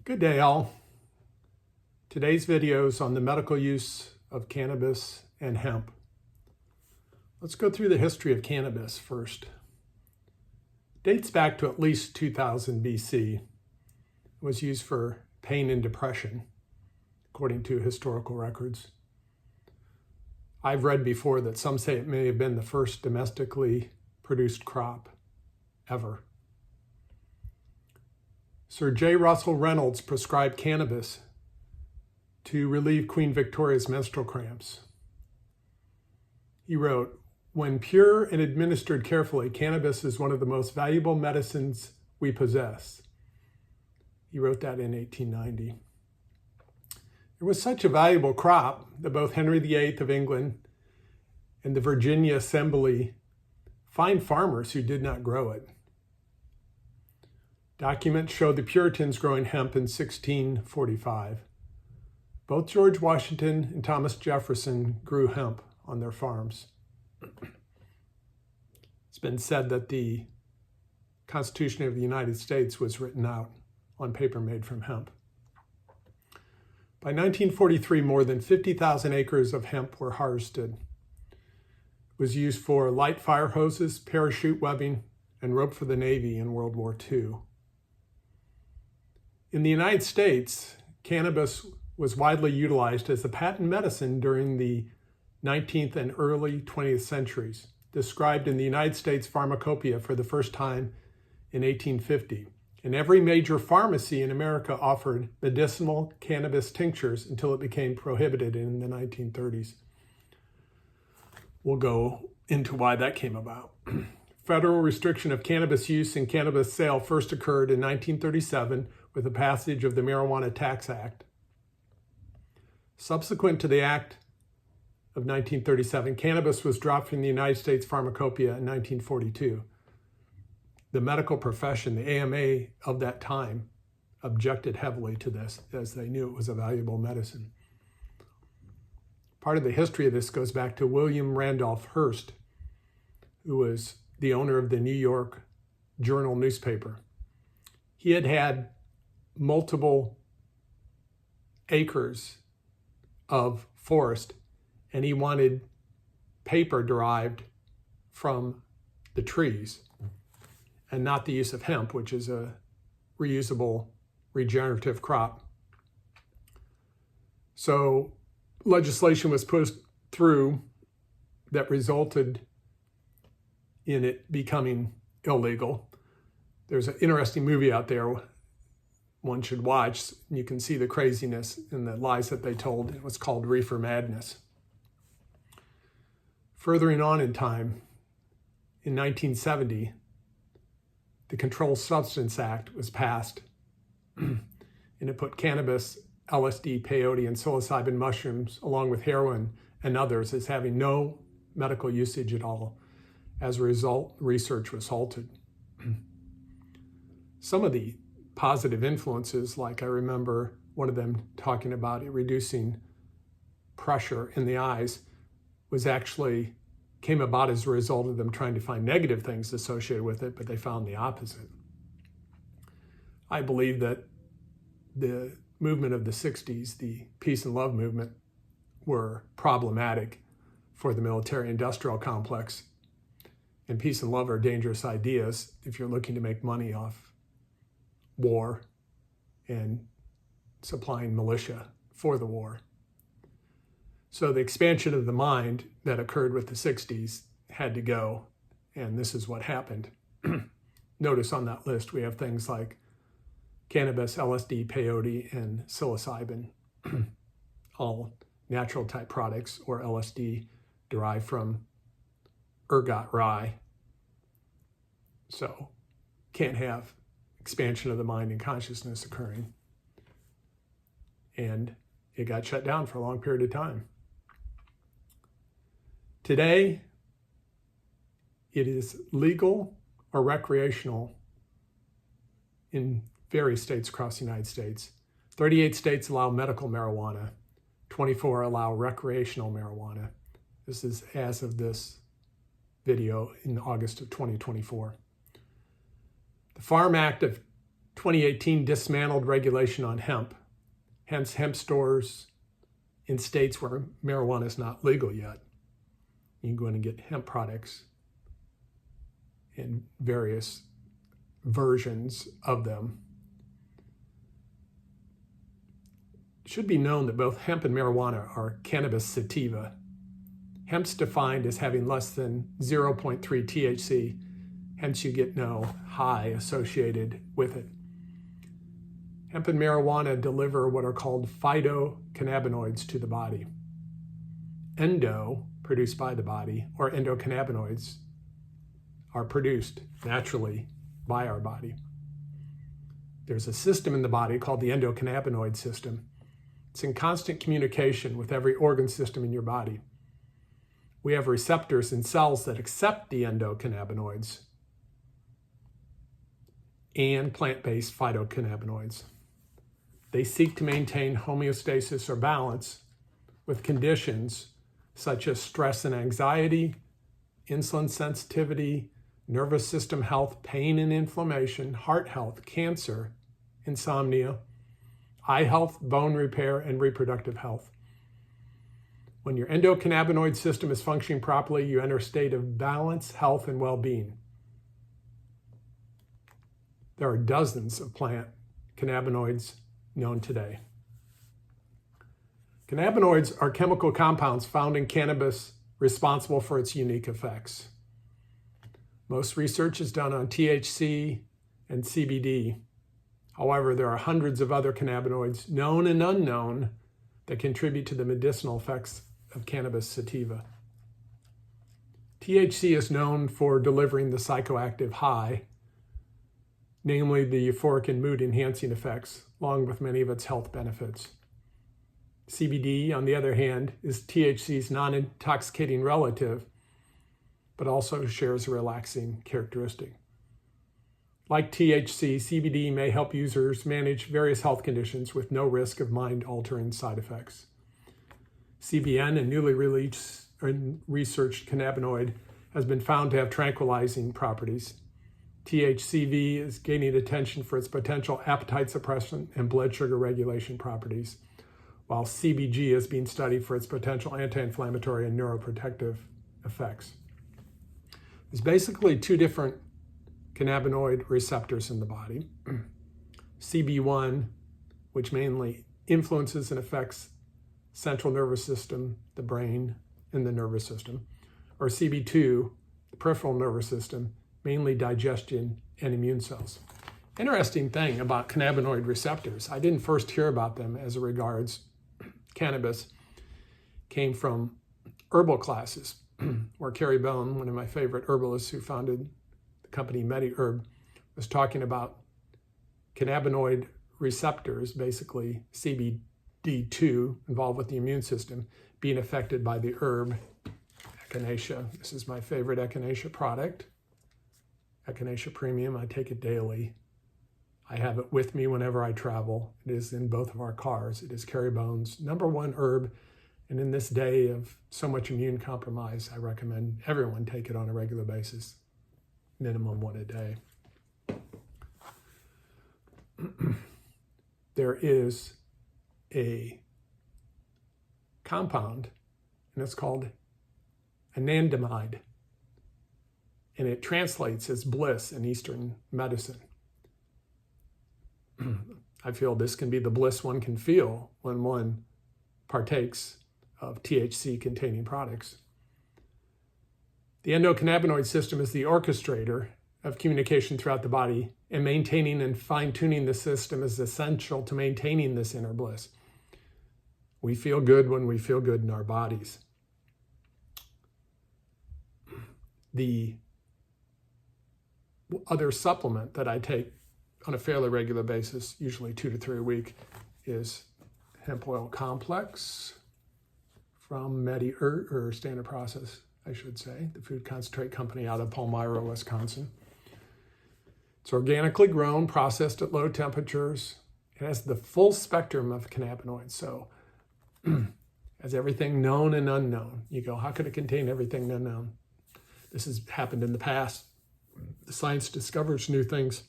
Good day, all. Today's video is on the medical use of cannabis and hemp. Let's go through the history of cannabis first. It dates back to at least 2000 BC. It was used for pain and depression, according to historical records. I've read before that some say it may have been the first domestically produced crop ever. Sir J. Russell Reynolds prescribed cannabis to relieve Queen Victoria's menstrual cramps. He wrote, "When pure and administered carefully, cannabis is one of the most valuable medicines we possess." He wrote that in 1890. It was such a valuable crop that both Henry VIII of England and the Virginia Assembly fined farmers who did not grow it. Documents show the Puritans growing hemp in 1645. Both George Washington and Thomas Jefferson grew hemp on their farms. It's been said that the Constitution of the United States was written out on paper made from hemp. By 1943, more than 50,000 acres of hemp were harvested. It was used for light fire hoses, parachute webbing, and rope for the Navy in World War II. In the United States, cannabis was widely utilized as a patent medicine during the 19th and early 20th centuries, described in the United States Pharmacopoeia for the first time in 1850. And every major pharmacy in America offered medicinal cannabis tinctures until it became prohibited in the 1930s. We'll go into why that came about. Federal restriction of cannabis use and cannabis sale first occurred in 1937 with the passage of the Marijuana Tax Act. Subsequent to the Act of 1937, cannabis was dropped from the United States Pharmacopoeia in 1942. The medical profession, the AMA of that time, objected heavily to this as they knew it was a valuable medicine. Part of the history of this goes back to William Randolph Hearst, who was the owner of the New York Journal newspaper. He had had multiple acres of forest, and he wanted paper derived from the trees and not the use of hemp, which is a reusable, regenerative crop. So legislation was pushed through that resulted in it becoming illegal. There's an interesting movie out there one should watch. You can see the craziness and the lies that they told. It was called Reefer Madness. Furthering on in time, in 1970, the Controlled Substance Act was passed, and it put cannabis, LSD, peyote, and psilocybin mushrooms, along with heroin and others, as having no medical usage at all. As a result, research was halted. Some of the positive influences, like I remember one of them talking about it reducing pressure in the eyes, came about as a result of them trying to find negative things associated with it, but they found the opposite. I believe that the movement of the 60s, the peace and love movement, were problematic for the military-industrial complex. And peace and love are dangerous ideas if you're looking to make money off war and supplying militia for the war. So the expansion of the mind that occurred with the 60s had to go, and this is what happened. Notice on that list we have things like cannabis, LSD, peyote, and psilocybin, all natural type products, or LSD derived from ergot rye. So can't have expansion of the mind and consciousness occurring. And it got shut down for a long period of time. Today, it is legal or recreational in various states across the United States. 38 states allow medical marijuana. 24 allow recreational marijuana. This is as of this video in August of 2024. The Farm Act of 2018 dismantled regulation on hemp. Hence, hemp stores in states where marijuana is not legal yet. You can go in and get hemp products in various versions of them. It should be known that both hemp and marijuana are cannabis sativa. Hemp's defined as having less than 0.3 THC, hence you get no high associated with it. Hemp and marijuana deliver what are called phytocannabinoids to the body. Endo, produced by the body, or endocannabinoids, are produced naturally by our body. There's a system in the body called the endocannabinoid system. It's in constant communication with every organ system in your body. We have receptors in cells that accept the endocannabinoids and plant-based phytocannabinoids. They seek to maintain homeostasis or balance with conditions such as stress and anxiety, insulin sensitivity, nervous system health, pain and inflammation, heart health, cancer, insomnia, eye health, bone repair, and reproductive health. When your endocannabinoid system is functioning properly, you enter a state of balance, health, and well-being. There are dozens of plant cannabinoids known today. Cannabinoids are chemical compounds found in cannabis responsible for its unique effects. Most research is done on THC and CBD. However, there are hundreds of other cannabinoids, known and unknown, that contribute to the medicinal effects of cannabis sativa. THC is known for delivering the psychoactive high, namely the euphoric and mood-enhancing effects, along with many of its health benefits. CBD, on the other hand, is THC's non-intoxicating relative, but also shares a relaxing characteristic. Like THC, CBD may help users manage various health conditions with no risk of mind-altering side effects. CBN, a newly researched cannabinoid, has been found to have tranquilizing properties. THCV is gaining attention for its potential appetite suppression and blood sugar regulation properties, while CBG is being studied for its potential anti-inflammatory and neuroprotective effects. There's basically two different cannabinoid receptors in the body. CB1, which mainly influences and affects central nervous system, the brain, and the nervous system, or CB2, the peripheral nervous system, mainly digestion and immune cells. Interesting thing about cannabinoid receptors, I didn't first hear about them as regards cannabis, came from herbal classes, where Carrie Bone, one of my favorite herbalists who founded the company MediHerb, was talking about cannabinoid receptors, basically CBD2, involved with the immune system, being affected by the herb Echinacea. This is my favorite Echinacea product. Echinacea Premium, I take it daily. I have it with me whenever I travel. It is in both of our cars. It is Carrie Bone's #1 herb. And in this day of so much immune compromise, I recommend everyone take it on a regular basis, minimum one a day. There is a compound, and it's called anandamide, and it translates as bliss in Eastern medicine. I feel this can be the bliss one can feel when one partakes of THC-containing products. The endocannabinoid system is the orchestrator of communication throughout the body, and maintaining and fine-tuning the system is essential to maintaining this inner bliss. We feel good when we feel good in our bodies. The other supplement that I take on a fairly regular basis, usually 2 to 3 a week, is hemp oil complex from MediHerb, or Standard Process, I should say, the food concentrate company out of Palmyra, Wisconsin. It's organically grown, processed at low temperatures. It has the full spectrum of cannabinoids, so has everything known and unknown. You go, how could it contain everything unknown? This has happened in the past. The science discovers new things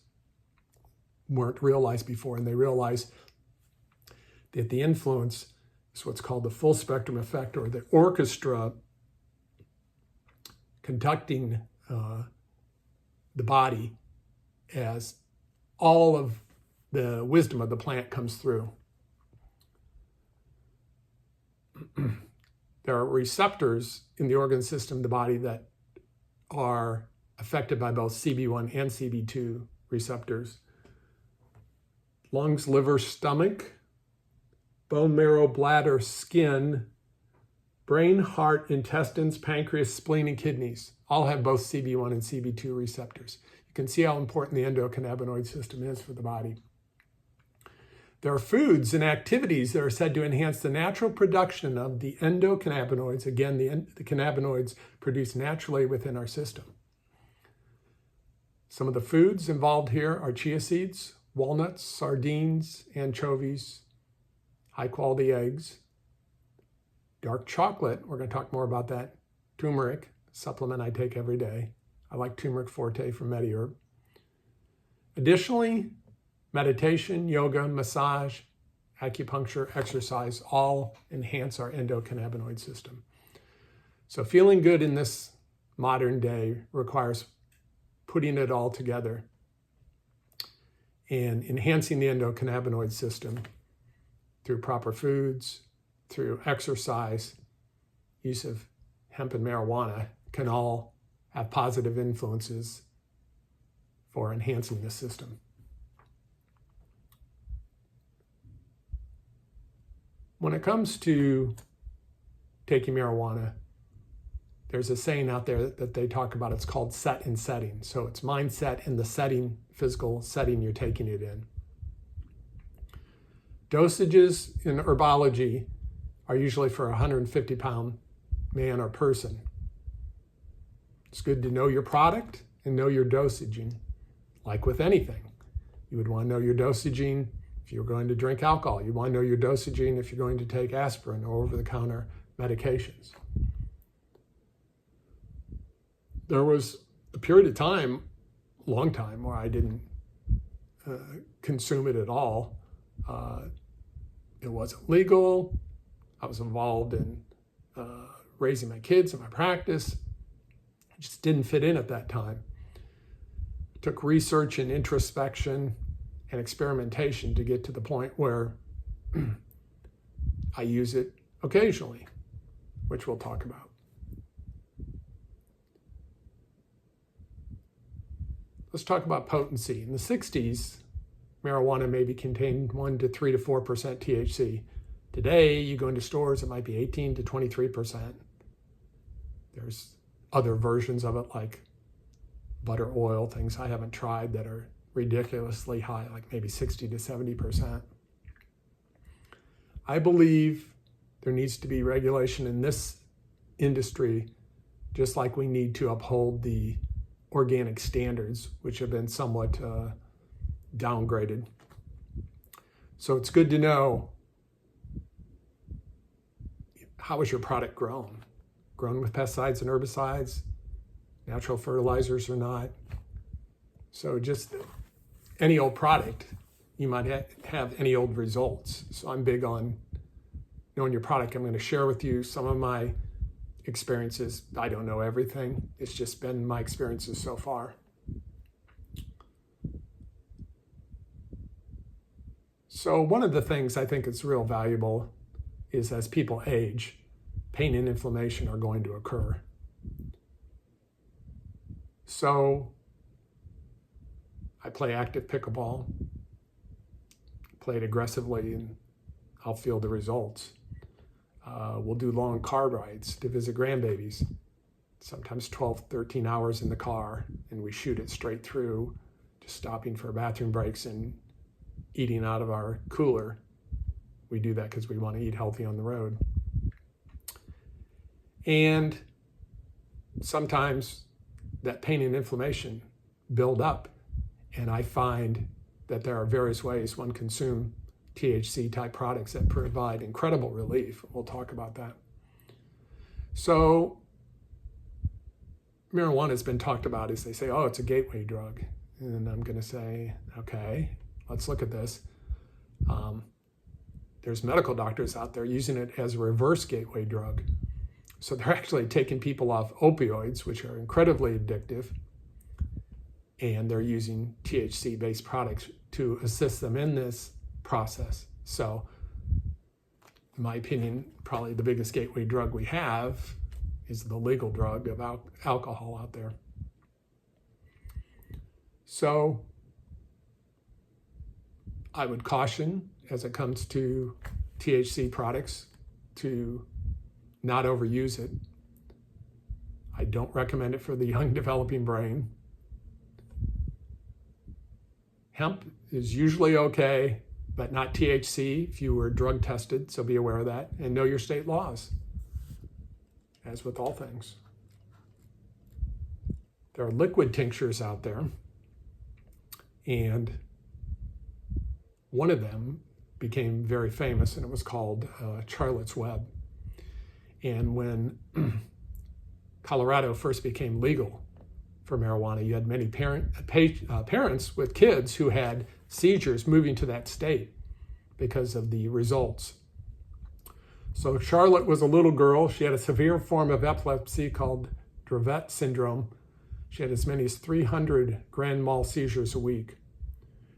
weren't realized before. And they realized that the influence is what's called the full spectrum effect, or the orchestra conducting the body as all of the wisdom of the plant comes through. There are receptors in the organ system, the body, that are affected by both CB1 and CB2 receptors. Lungs, liver, stomach, bone marrow, bladder, skin, brain, heart, intestines, pancreas, spleen, and kidneys all have both CB1 and CB2 receptors. You can see how important the endocannabinoid system is for the body. There are foods and activities that are said to enhance the natural production of the endocannabinoids. Again, the cannabinoids produced naturally within our system. Some of the foods involved here are chia seeds, walnuts, sardines, anchovies, high-quality eggs, dark chocolate. We're going to talk more about that. Turmeric, supplement I take every day. I like turmeric forte from MediHerb. Additionally, meditation, yoga, massage, acupuncture, exercise all enhance our endocannabinoid system. So feeling good in this modern day requires putting it all together and enhancing the endocannabinoid system through proper foods, through exercise, use of hemp and marijuana can all have positive influences for enhancing the system. When it comes to taking marijuana, there's a saying out there that they talk about. It's called set and setting. So it's mindset and the setting, physical setting you're taking it in. Dosages in herbology are usually for a 150-pound man or person. It's good to know your product and know your dosaging. Like with anything, you would want to know your dosaging if you're going to drink alcohol. You want to know your dosaging if you're going to take aspirin or over-the-counter medications. There was a period of time, long time, where I didn't consume it at all. It wasn't legal. I was involved in raising my kids and my practice. It just didn't fit in at that time. It took research and introspection and experimentation to get to the point where I use it occasionally, which we'll talk about. Let's talk about potency. In the 60s, marijuana maybe contained 1 to 3 to 4% THC. Today, you go into stores, it might be 18 to 23%. There's other versions of it like butter oil, things I haven't tried that are ridiculously high, like maybe 60 to 70%. I believe there needs to be regulation in this industry, just like we need to uphold the organic standards, which have been somewhat downgraded. So it's good to know, how is your product grown? Grown with pesticides and herbicides, natural fertilizers or not? So just any old product, you might have any old results. So I'm big on knowing your product. I'm going to share with you some of my experiences. I don't know everything. It's just been my experiences so far. So one of the things I think is real valuable is as people age, pain and inflammation are going to occur. So I play active pickleball, play it aggressively, and I'll feel the results. We'll do long car rides to visit grandbabies, sometimes 12, 13 hours in the car, and we shoot it straight through, just stopping for bathroom breaks and eating out of our cooler. We do that because we want to eat healthy on the road. And sometimes that pain and inflammation build up, and I find that there are various ways one can consume THC type products that provide incredible relief. We'll talk about that. So marijuana has been talked about as they say, oh, it's a gateway drug. And I'm going to say, okay, let's look at this. There's medical doctors out there using it as a reverse gateway drug. So they're actually taking people off opioids, which are incredibly addictive, and they're using THC-based products to assist them in this process. So, in my opinion, probably the biggest gateway drug we have is the legal drug of alcohol out there. So, I would caution, as it comes to THC products, to not overuse it. I don't recommend it for the young developing brain. Hemp is usually okay, but not THC if you were drug tested, so be aware of that, and know your state laws, as with all things. There are liquid tinctures out there, and one of them became very famous, and it was called Charlotte's Web. And when Colorado first became legal for marijuana, you had many parents with kids who had seizures moving to that state because of the results. So Charlotte was a little girl. She had a severe form of epilepsy called Dravet syndrome. She had as many as 300 grand mal seizures a week.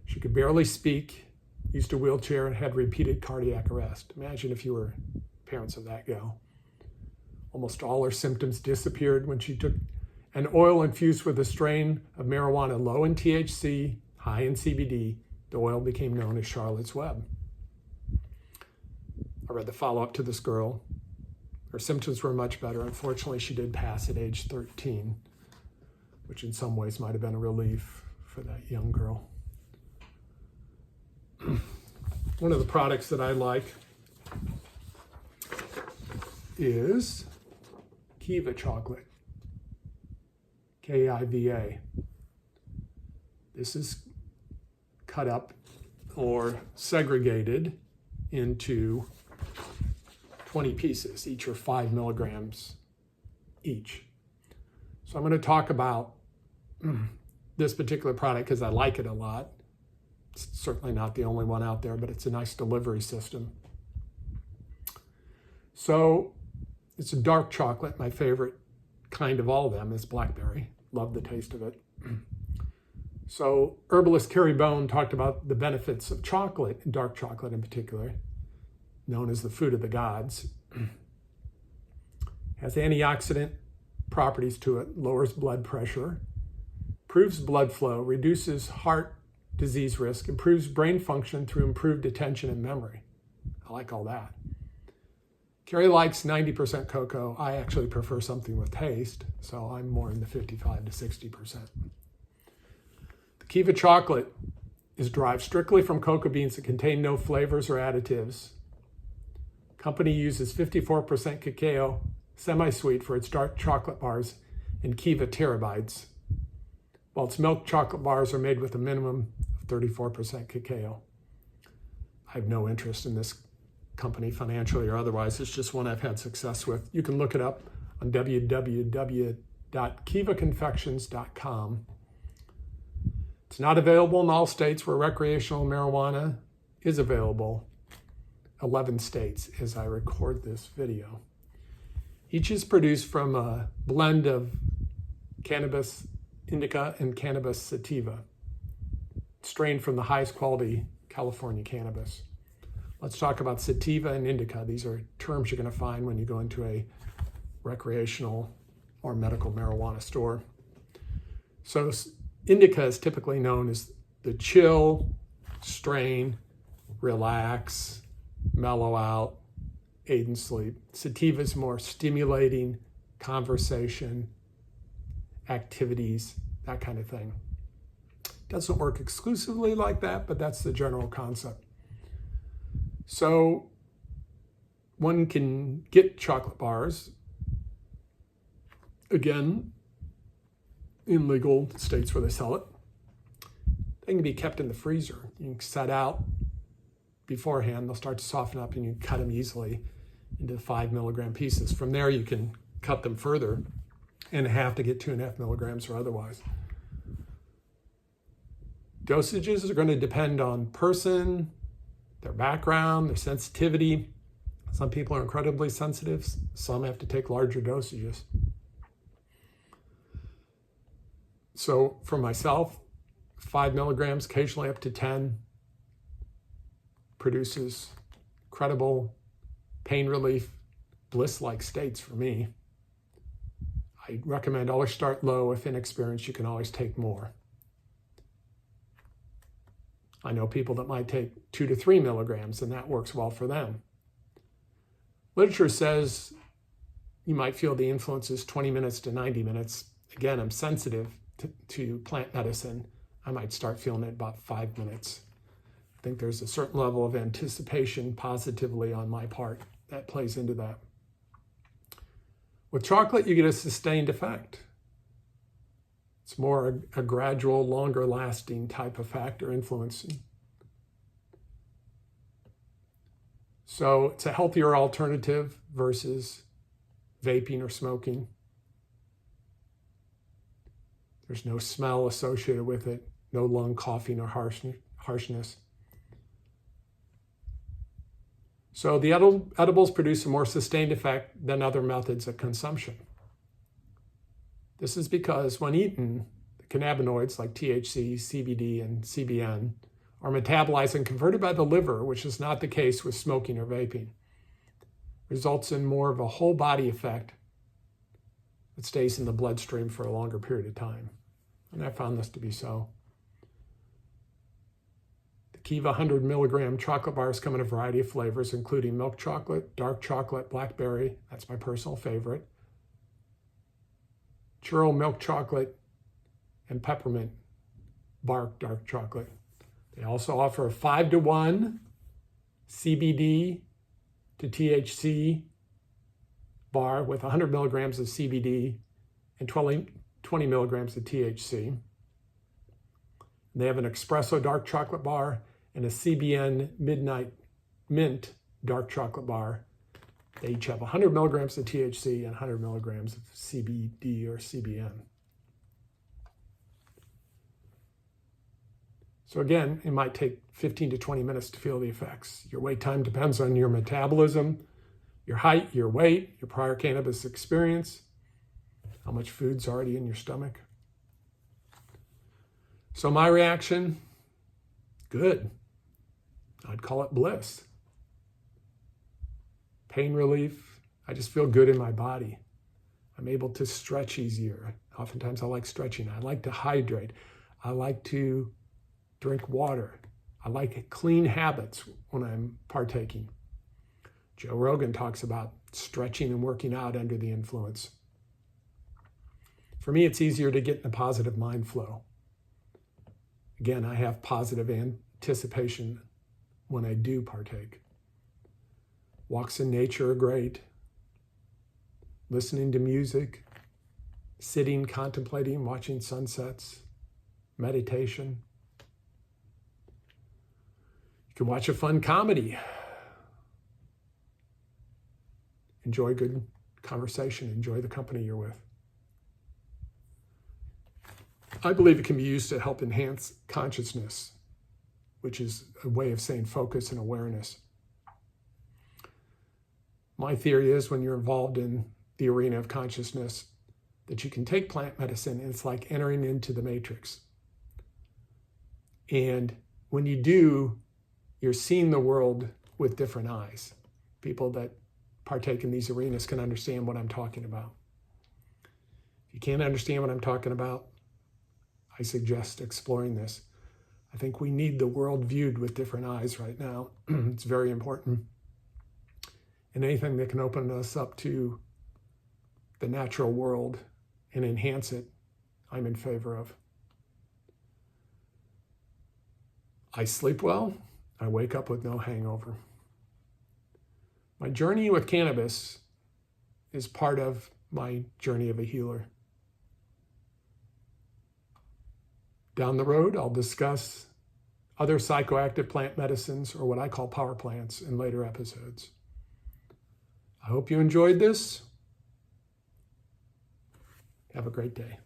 She could barely speak, used a wheelchair, and had repeated cardiac arrest. Imagine if you were parents of that gal. Almost all her symptoms disappeared when she took an oil infused with a strain of marijuana low in THC, high in CBD. The oil became known as Charlotte's Web. I read the follow-up to this girl. Her symptoms were much better. Unfortunately, she did pass at age 13, which in some ways might have been a relief for that young girl. One of the products that I like is Kiva chocolate, Kiva. This is cut up or segregated into 20 pieces. Each are 5 milligrams each. So I'm going to talk about this particular product because I like it a lot. It's certainly not the only one out there, but it's a nice delivery system. So it's a dark chocolate. My favorite kind of all of them is blackberry. Love the taste of it. So herbalist Carrie Bone talked about the benefits of chocolate, and dark chocolate in particular, known as the food of the gods. Has antioxidant properties to it, lowers blood pressure, improves blood flow, reduces heart disease risk, improves brain function through improved attention and memory. I like all that. Carrie likes 90% cocoa. I actually prefer something with taste, so I'm more in the 55 to 60%. The Kiva chocolate is derived strictly from cocoa beans that contain no flavors or additives. Company uses 54% cacao, semi-sweet, for its dark chocolate bars and Kiva terabytes, while its milk chocolate bars are made with a minimum of 34% cacao. I have no interest in this company financially or otherwise. It's just one I've had success with. You can look it up on www.kivaconfections.com. It's not available in all states where recreational marijuana is available. 11 states as I record this video. Each is produced from a blend of cannabis indica and cannabis sativa, strained from the highest quality California cannabis. Let's talk about sativa and indica. These are terms you're going to find when you go into a recreational or medical marijuana store. So indica is typically known as the chill, strain, relax, mellow out, aid in sleep. Sativa is more stimulating, conversation, activities, that kind of thing. Doesn't work exclusively like that, but that's the general concept. So one can get chocolate bars, again, in legal states where they sell it. They can be kept in the freezer. You can set out beforehand. They'll start to soften up and you can cut them easily into 5 milligram pieces. From there, you can cut them further and have to get 2.5 milligrams or otherwise. Dosages are going to depend on person, their background, their sensitivity. Some people are incredibly sensitive. Some have to take larger dosages. So for myself, 5 milligrams, occasionally up to 10, produces incredible pain relief, bliss-like states for me. I recommend always start low. If inexperienced, you can always take more. I know people that might take 2 to 3 milligrams, and that works well for them. Literature says you might feel the influences 20 minutes to 90 minutes. Again, I'm sensitive to plant medicine. I might start feeling it about 5 minutes. I think there's a certain level of anticipation positively on my part that plays into that. With chocolate, you get a sustained effect. It's more a gradual, longer lasting type effect or influencing. So it's a healthier alternative versus vaping or smoking. There's no smell associated with it, no lung coughing or harshness. So the edibles produce a more sustained effect than other methods of consumption. This is because when eaten, the cannabinoids like THC, CBD, and CBN are metabolized and converted by the liver, which is not the case with smoking or vaping. Results in more of a whole body effect that stays in the bloodstream for a longer period of time. And I found this to be so. The Kiva 100 milligram chocolate bars come in a variety of flavors, including milk chocolate, dark chocolate, blackberry, that's my personal favorite, churro milk chocolate, and peppermint bark dark chocolate. They also offer a 5-to-1 CBD to THC bar with 100 milligrams of CBD and 20 milligrams of THC. And they have an espresso dark chocolate bar and a CBN midnight mint dark chocolate bar. They each have 100 milligrams of THC and 100 milligrams of CBD or CBN. So again, it might take 15 to 20 minutes to feel the effects. Your wait time depends on your metabolism, your height, your weight, your prior cannabis experience, how much food's already in your stomach. So my reaction, good. I'd call it bliss. Pain relief, I just feel good in my body. I'm able to stretch easier. Oftentimes I like stretching. I like to hydrate. I like to drink water. I like clean habits when I'm partaking. Joe Rogan talks about stretching and working out under the influence. For me, it's easier to get in a positive mind flow. Again, I have positive anticipation when I do partake. Walks in nature are great. Listening to music, sitting, contemplating, watching sunsets, meditation. You can watch a fun comedy. Enjoy good conversation. Enjoy the company you're with. I believe it can be used to help enhance consciousness, which is a way of saying focus and awareness. My theory is when you're involved in the arena of consciousness, that you can take plant medicine and it's like entering into the matrix. And when you do, you're seeing the world with different eyes. People that partake in these arenas can understand what I'm talking about. If you can't understand what I'm talking about, I suggest exploring this. I think we need the world viewed with different eyes right now. It's very important. And anything that can open us up to the natural world and enhance it, I'm in favor of. I sleep well. I wake up with no hangover. My journey with cannabis is part of my journey of a healer. Down the road, I'll discuss other psychoactive plant medicines, or what I call power plants, in later episodes. I hope you enjoyed this. Have a great day.